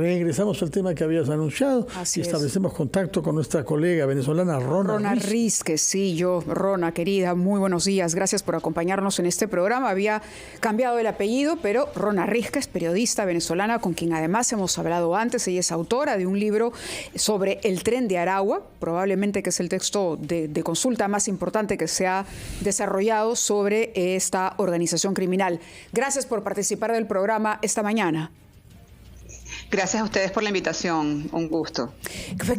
regresamos al tema que habías anunciado y establecemos contacto con nuestra colega venezolana Rona Rísquez. Sí, Rona, querida, muy buenos días. Gracias por acompañarnos en este programa. Había cambiado el apellido, pero Rona Rísquez, periodista venezolana con quien además hemos hablado antes. Ella es autora de un libro sobre el Tren de Aragua, probablemente que es el texto de consulta más importante que se ha desarrollado sobre esta organización criminal. Gracias por participar del programa esta mañana. Gracias a ustedes por la invitación, un gusto.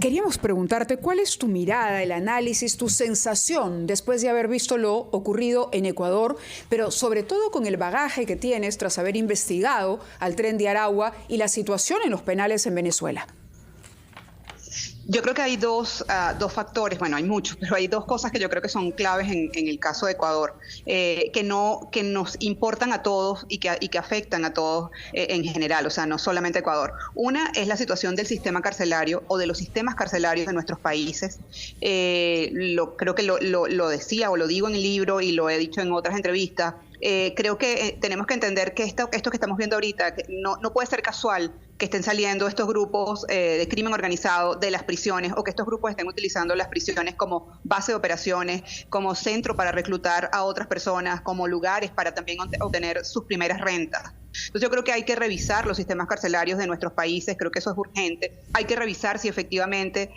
Queríamos preguntarte, ¿cuál es tu mirada, el análisis, tu sensación después de haber visto lo ocurrido en Ecuador, pero sobre todo con el bagaje que tienes tras haber investigado al Tren de Aragua y la situación en los penales en Venezuela? Yo creo que hay dos factores, bueno, hay muchos, pero hay dos cosas que yo creo que son claves en el caso de Ecuador, que nos importan a todos y que afectan a todos en general, o sea, no solamente a Ecuador. Una es la situación del sistema carcelario o de los sistemas carcelarios de nuestros países. Creo que lo decía o lo digo en el libro y lo he dicho en otras entrevistas. Creo que tenemos que entender que esto que estamos viendo ahorita no puede ser casual que estén saliendo estos grupos de crimen organizado de las prisiones o que estos grupos estén utilizando las prisiones como base de operaciones, como centro para reclutar a otras personas, como lugares para también obtener sus primeras rentas. Entonces yo creo que hay que revisar los sistemas carcelarios de nuestros países, creo que eso es urgente. Hay que revisar si efectivamente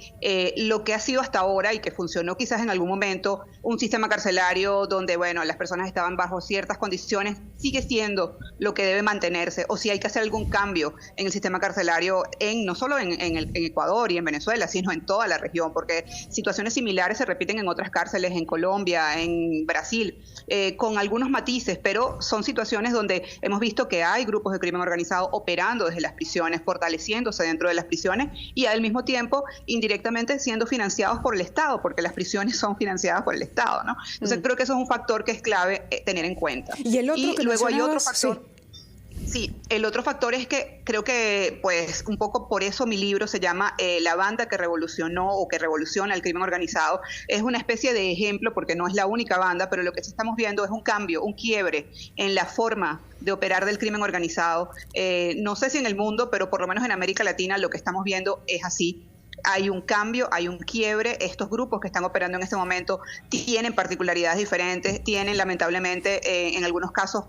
lo que ha sido hasta ahora y que funcionó quizás en algún momento, un sistema carcelario donde las personas estaban bajo ciertas condiciones, sigue siendo lo que debe mantenerse, o si hay que hacer algún cambio en el sistema carcelario no solo en Ecuador y en Venezuela, sino en toda la región, porque situaciones similares se repiten en otras cárceles, en Colombia, en Brasil, con algunos matices, pero son situaciones donde hemos visto que hay grupos de crimen organizado operando desde las prisiones, fortaleciéndose dentro de las prisiones y al mismo tiempo indirectamente siendo financiados por el Estado, porque las prisiones son financiadas por el Estado, ¿no? Entonces creo que eso es un factor que es clave tener en cuenta. Y luego hay otro factor. Sí, el otro factor es que creo que, un poco por eso mi libro se llama La banda que revolucionó o que revoluciona el crimen organizado. Es una especie de ejemplo, porque no es la única banda, pero lo que sí estamos viendo es un cambio, un quiebre en la forma de operar del crimen organizado. No sé si en el mundo, pero por lo menos en América Latina lo que estamos viendo es así. Hay un cambio, hay un quiebre. Estos grupos que están operando en este momento tienen particularidades diferentes, tienen lamentablemente en algunos casos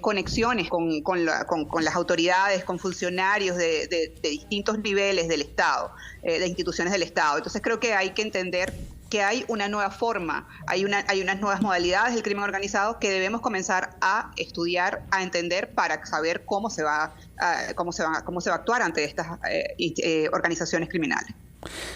conexiones con las autoridades, con funcionarios de distintos niveles del Estado, de instituciones del Estado. Entonces creo que hay que entender que hay una nueva forma, hay unas nuevas modalidades del crimen organizado que debemos comenzar a estudiar, a entender para saber cómo se va a actuar ante estas organizaciones criminales.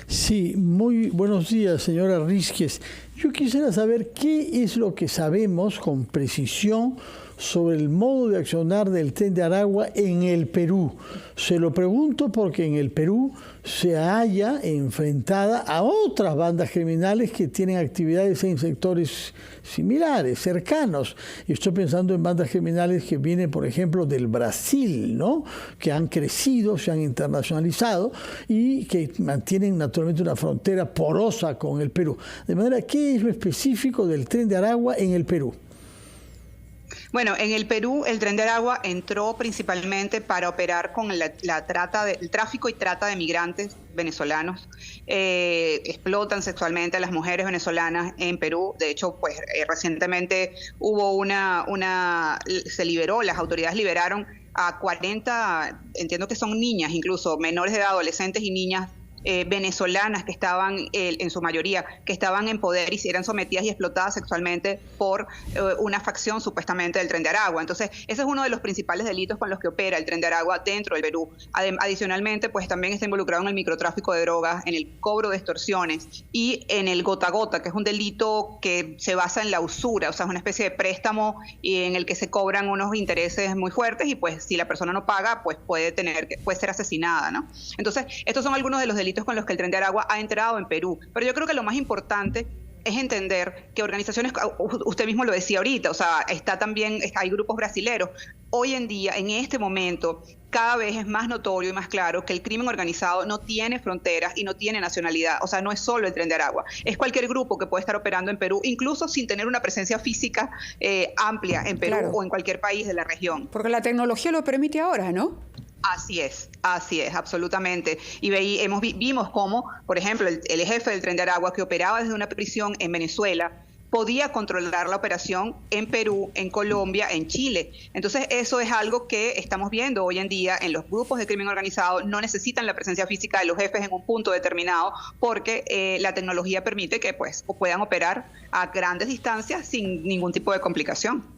Sí, muy buenos días, señora Rísquez. Yo quisiera saber qué es lo que sabemos con precisión sobre el modo de accionar del Tren de Aragua en el Perú. Se lo pregunto porque en el Perú se halla enfrentada a otras bandas criminales que tienen actividades en sectores similares, cercanos. Y estoy pensando en bandas criminales que vienen, por ejemplo, del Brasil, ¿no? Que han crecido, se han internacionalizado y que mantienen naturalmente una frontera porosa con el Perú. De manera, ¿qué es lo específico del Tren de Aragua en el Perú? Bueno, en el Perú el Tren de Aragua entró principalmente para operar con el tráfico y trata de migrantes venezolanos. Explotan sexualmente a las mujeres venezolanas en Perú. De hecho, recientemente hubo se liberó, las autoridades liberaron a 40, entiendo que son niñas, incluso menores de edad, adolescentes y niñas venezolanas que estaban, en su mayoría, que estaban en poder y eran sometidas y explotadas sexualmente por una facción supuestamente del Tren de Aragua. Entonces, ese es uno de los principales delitos con los que opera el Tren de Aragua dentro del Perú. Adicionalmente, también está involucrado en el microtráfico de drogas, en el cobro de extorsiones y en el gota a gota, que es un delito que se basa en la usura, o sea, es una especie de préstamo en el que se cobran unos intereses muy fuertes y si la persona no paga, puede ser asesinada, ¿no? Entonces, estos son algunos de los delitos con los que el Tren de Aragua ha entrado en Perú. Pero yo creo que lo más importante es entender que organizaciones, usted mismo lo decía ahorita, o sea, hay grupos brasileros. Hoy en día, en este momento, cada vez es más notorio y más claro que el crimen organizado no tiene fronteras y no tiene nacionalidad. O sea, no es solo el Tren de Aragua, es cualquier grupo que puede estar operando en Perú, incluso sin tener una presencia física amplia en Perú o en cualquier país de la región. Porque la tecnología lo permite ahora, ¿no? Así es, absolutamente. Y vimos cómo, por ejemplo, el jefe del Tren de Aragua, que operaba desde una prisión en Venezuela, podía controlar la operación en Perú, en Colombia, en Chile. Entonces, eso es algo que estamos viendo hoy en día en los grupos de crimen organizado. No necesitan la presencia física de los jefes en un punto determinado porque la tecnología permite que pues, puedan operar a grandes distancias sin ningún tipo de complicación.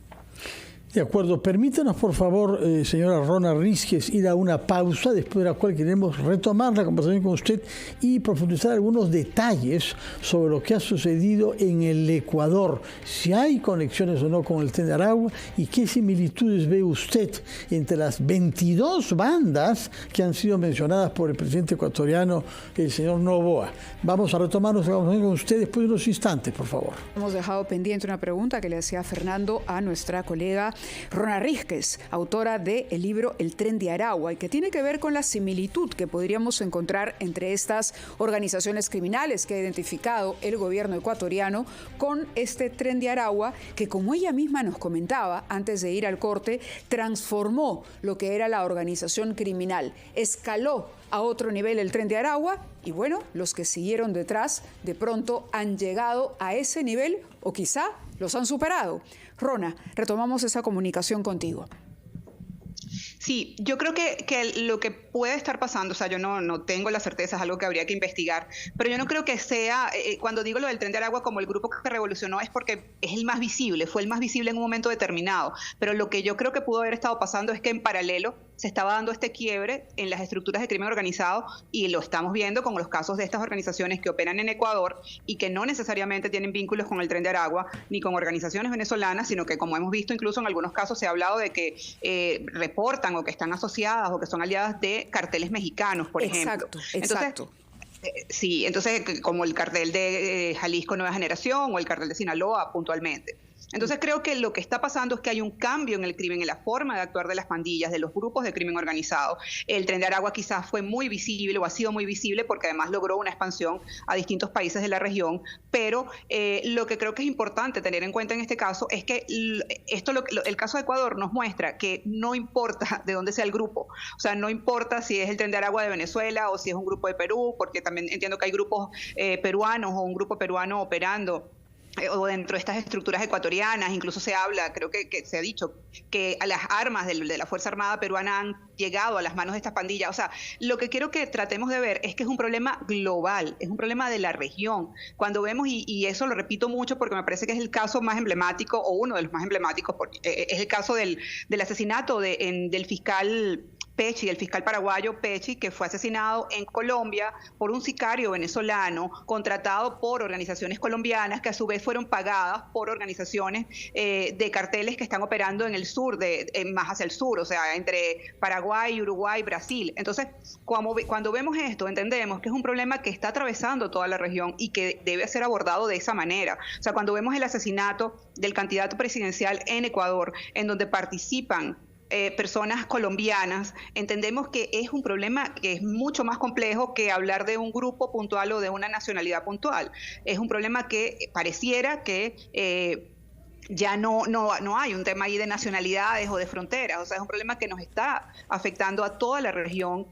De acuerdo. Permítanos, por favor, señora Rona Rísquez, ir a una pausa, después de la cual queremos retomar la conversación con usted y profundizar algunos detalles sobre lo que ha sucedido en el Ecuador, si hay conexiones o no con el Tren de Aragua y qué similitudes ve usted entre las 22 bandas que han sido mencionadas por el presidente ecuatoriano, el señor Noboa. Vamos a retomar nuestra conversación con usted después de unos instantes, por favor. Hemos dejado pendiente una pregunta que le hacía Fernando a nuestra colega Rona Rísquez, autora del libro El Tren de Aragua, y que tiene que ver con la similitud que podríamos encontrar entre estas organizaciones criminales que ha identificado el gobierno ecuatoriano con este Tren de Aragua, que, como ella misma nos comentaba antes de ir al corte, transformó lo que era la organización criminal, escaló a otro nivel el Tren de Aragua y bueno, los que siguieron detrás de pronto han llegado a ese nivel o quizá los han superado. Rona, retomamos esa comunicación contigo. Sí, yo creo que lo que puede estar pasando, o sea, yo no tengo la certeza, es algo que habría que investigar, pero yo no creo que sea, cuando digo lo del Tren de Aragua como el grupo que revolucionó es porque es el más visible, fue el más visible en un momento determinado, pero lo que yo creo que pudo haber estado pasando es que en paralelo se estaba dando este quiebre en las estructuras de crimen organizado y lo estamos viendo con los casos de estas organizaciones que operan en Ecuador y que no necesariamente tienen vínculos con el Tren de Aragua ni con organizaciones venezolanas, sino que como hemos visto incluso en algunos casos se ha hablado de que reportan o que están asociadas o que son aliadas de carteles mexicanos, por ejemplo. Exacto. Sí, entonces como el cartel de Jalisco Nueva Generación o el cartel de Sinaloa puntualmente. Entonces creo que lo que está pasando es que hay un cambio en el crimen, en la forma de actuar de las pandillas, de los grupos de crimen organizado. El Tren de Aragua quizás fue muy visible o ha sido muy visible porque además logró una expansión a distintos países de la región, pero lo que creo que es importante tener en cuenta en este caso es que el caso de Ecuador nos muestra que no importa de dónde sea el grupo, o sea, no importa si es el Tren de Aragua de Venezuela o si es un grupo de Perú, porque también entiendo que hay grupos peruanos o un grupo peruano operando o dentro de estas estructuras ecuatorianas, incluso se habla, creo que se ha dicho, que a las armas de la Fuerza Armada peruana han llegado a las manos de estas pandillas. O sea, lo que quiero que tratemos de ver es que es un problema global, es un problema de la región. Cuando vemos, y eso lo repito mucho porque me parece que es el caso más emblemático, o uno de los más emblemáticos, porque es el caso del asesinato del fiscal Pecci, el fiscal paraguayo Pecci, que fue asesinado en Colombia por un sicario venezolano contratado por organizaciones colombianas que a su vez fueron pagadas por organizaciones de carteles que están operando en el sur, más hacia el sur, o sea, entre Paraguay, Uruguay, Brasil. Entonces, cuando vemos esto, entendemos que es un problema que está atravesando toda la región y que debe ser abordado de esa manera. O sea, cuando vemos el asesinato del candidato presidencial en Ecuador, en donde participan personas colombianas, entendemos que es un problema que es mucho más complejo que hablar de un grupo puntual o de una nacionalidad puntual. Es un problema que pareciera que ya no hay un tema ahí de nacionalidades o de fronteras, o sea, es un problema que nos está afectando a toda la región,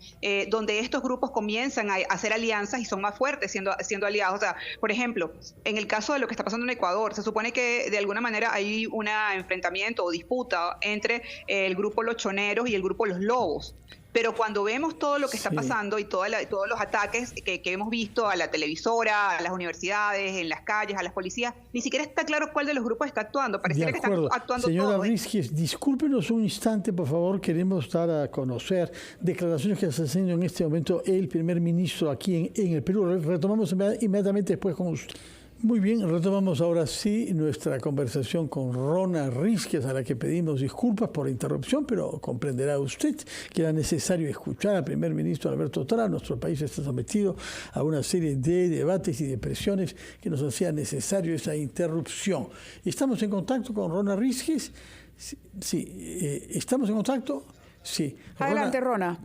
donde estos grupos comienzan a hacer alianzas y son más fuertes siendo aliados. O sea, por ejemplo, en el caso de lo que está pasando en Ecuador, se supone que de alguna manera hay un enfrentamiento o disputa entre el grupo Los Choneros y el grupo Los Lobos. Pero cuando vemos todo lo que está pasando y todos los ataques que hemos visto a la televisora, a las universidades, en las calles, a las policías, ni siquiera está claro cuál de los grupos está actuando. Pareciera que están actuando todos. Señora Rísquez, discúlpenos un instante, por favor. Queremos dar a conocer declaraciones que está haciendo en este momento el primer ministro aquí en el Perú. Retomamos inmediatamente después con usted. Muy bien, retomamos ahora sí nuestra conversación con Rona Rísquez, a la que pedimos disculpas por la interrupción, pero comprenderá usted que era necesario escuchar al primer ministro Alberto Tara. Nuestro país está sometido a una serie de debates y de presiones que nos hacía necesario esa interrupción. ¿Estamos en contacto con Rona Rísquez? Sí, ¿estamos en contacto? Sí. Adelante, Rona.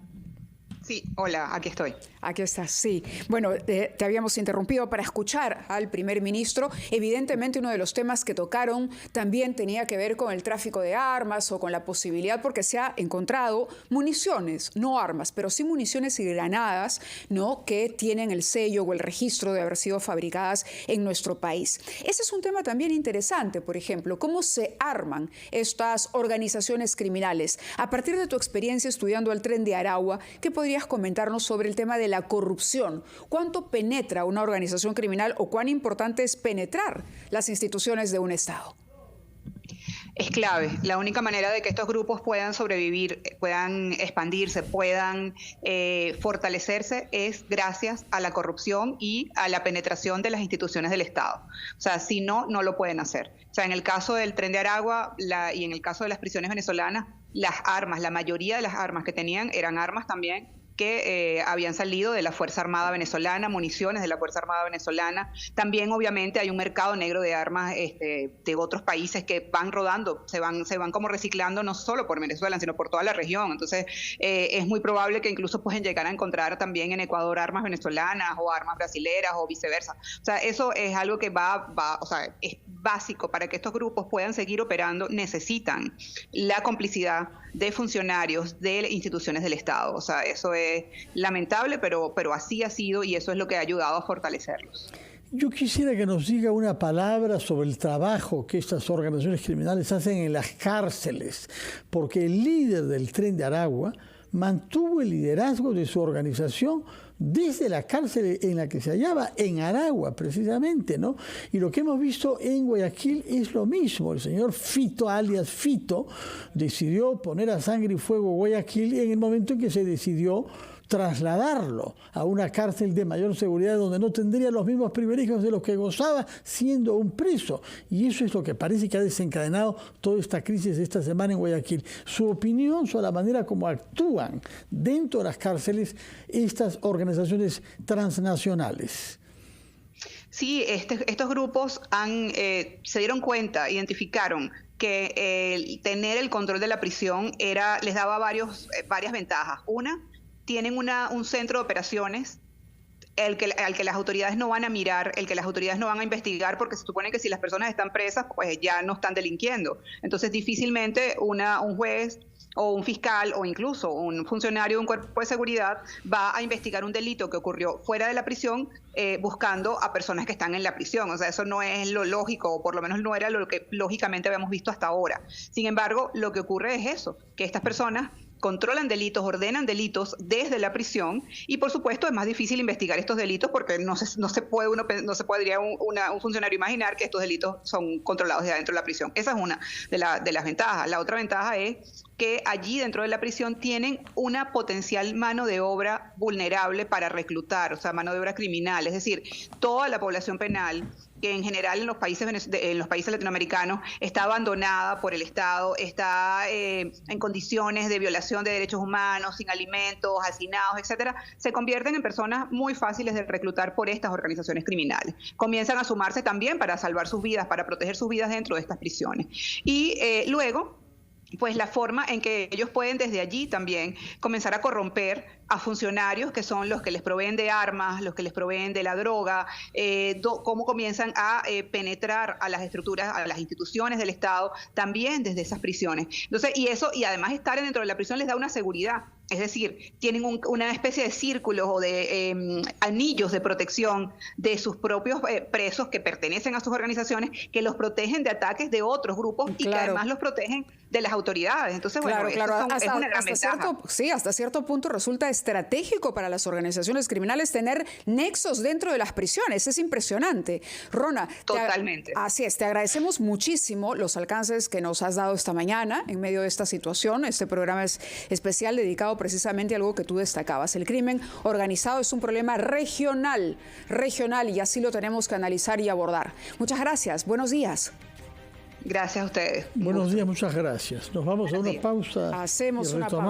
Sí, hola, aquí estoy. Aquí estás, sí. Bueno, te habíamos interrumpido para escuchar al primer ministro. Evidentemente, uno de los temas que tocaron también tenía que ver con el tráfico de armas o con la posibilidad, porque se ha encontrado municiones, no armas, pero sí municiones y granadas, ¿no?, que tienen el sello o el registro de haber sido fabricadas en nuestro país. Ese es un tema también interesante, por ejemplo, cómo se arman estas organizaciones criminales. A partir de tu experiencia estudiando el Tren de Aragua, ¿qué podrías comentarnos sobre el tema de la corrupción? ¿Cuánto penetra una organización criminal o cuán importante es penetrar las instituciones de un Estado? Es clave. La única manera de que estos grupos puedan sobrevivir, puedan expandirse, puedan fortalecerse es gracias a la corrupción y a la penetración de las instituciones del Estado. O sea, si no, no lo pueden hacer. O sea, en el caso del Tren de Aragua y en el caso de las prisiones venezolanas, las armas, la mayoría de las armas que tenían eran armas también que habían salido de la Fuerza Armada Venezolana, municiones de la Fuerza Armada Venezolana. También, obviamente, hay un mercado negro de armas de otros países que van rodando, se van como reciclando no solo por Venezuela, sino por toda la región. Entonces, es muy probable que incluso pueden llegar a encontrar también en Ecuador armas venezolanas o armas brasileras o viceversa. O sea, eso es algo que o sea, es básico para que estos grupos puedan seguir operando. Necesitan la complicidad de funcionarios de instituciones del Estado. O sea, eso es lamentable, pero así ha sido y eso es lo que ha ayudado a fortalecerlos. Yo quisiera que nos diga una palabra sobre el trabajo que estas organizaciones criminales hacen en las cárceles, porque el líder del Tren de Aragua mantuvo el liderazgo de su organización desde la cárcel en la que se hallaba, en Aragua precisamente, ¿no? Y lo que hemos visto en Guayaquil es lo mismo. El señor Fito, alias Fito, decidió poner a sangre y fuego Guayaquil en el momento en que se decidió trasladarlo a una cárcel de mayor seguridad donde no tendría los mismos privilegios de los que gozaba siendo un preso. Y eso es lo que parece que ha desencadenado toda esta crisis de esta semana en Guayaquil. Su opinión sobre la manera como actúan dentro de las cárceles estas organizaciones transnacionales. Sí, estos grupos se dieron cuenta, identificaron que tener el control de la prisión les daba varias ventajas. Una, tienen un centro de operaciones al que las autoridades no van a mirar, el que las autoridades no van a investigar, porque se supone que si las personas están presas, pues ya no están delinquiendo. Entonces, difícilmente un juez o un fiscal o incluso un funcionario de un cuerpo de seguridad va a investigar un delito que ocurrió fuera de la prisión buscando a personas que están en la prisión. O sea, eso no es lo lógico, o por lo menos no era lo que lógicamente habíamos visto hasta ahora. Sin embargo, lo que ocurre es eso, que estas personas controlan delitos, ordenan delitos desde la prisión y, por supuesto, es más difícil investigar estos delitos porque no se podría un funcionario imaginar que estos delitos son controlados desde adentro de la prisión. Esa es una de las ventajas. La otra ventaja es que allí dentro de la prisión tienen una potencial mano de obra vulnerable para reclutar, o sea, mano de obra criminal, es decir, toda la población penal que en general en los países latinoamericanos está abandonada por el Estado, está en condiciones de violación de derechos humanos, sin alimentos, hacinados, etcétera, se convierten en personas muy fáciles de reclutar por estas organizaciones criminales. Comienzan a sumarse también para salvar sus vidas, para proteger sus vidas dentro de estas prisiones. Y luego, pues la forma en que ellos pueden desde allí también comenzar a corromper a funcionarios que son los que les proveen de armas, los que les proveen de la droga, cómo comienzan a penetrar a las estructuras, a las instituciones del Estado, también desde esas prisiones. Entonces, y además estar dentro de la prisión les da una seguridad. Es decir, tienen una especie de círculos o de anillos de protección de sus propios presos que pertenecen a sus organizaciones, que los protegen de ataques de otros grupos y que además los protegen de las autoridades. Entonces, bueno, es una gran ventaja. Hasta cierto punto resulta estratégico para las organizaciones criminales tener nexos dentro de las prisiones. Es impresionante. Rona, totalmente. Así es, te agradecemos muchísimo los alcances que nos has dado esta mañana en medio de esta situación. Este programa es especial dedicado precisamente a algo que tú destacabas. El crimen organizado es un problema regional, y así lo tenemos que analizar y abordar. Muchas gracias. Buenos días. Gracias a ustedes. Buenos días, muchas gracias. Nos vamos a una pausa. Hacemos una pausa.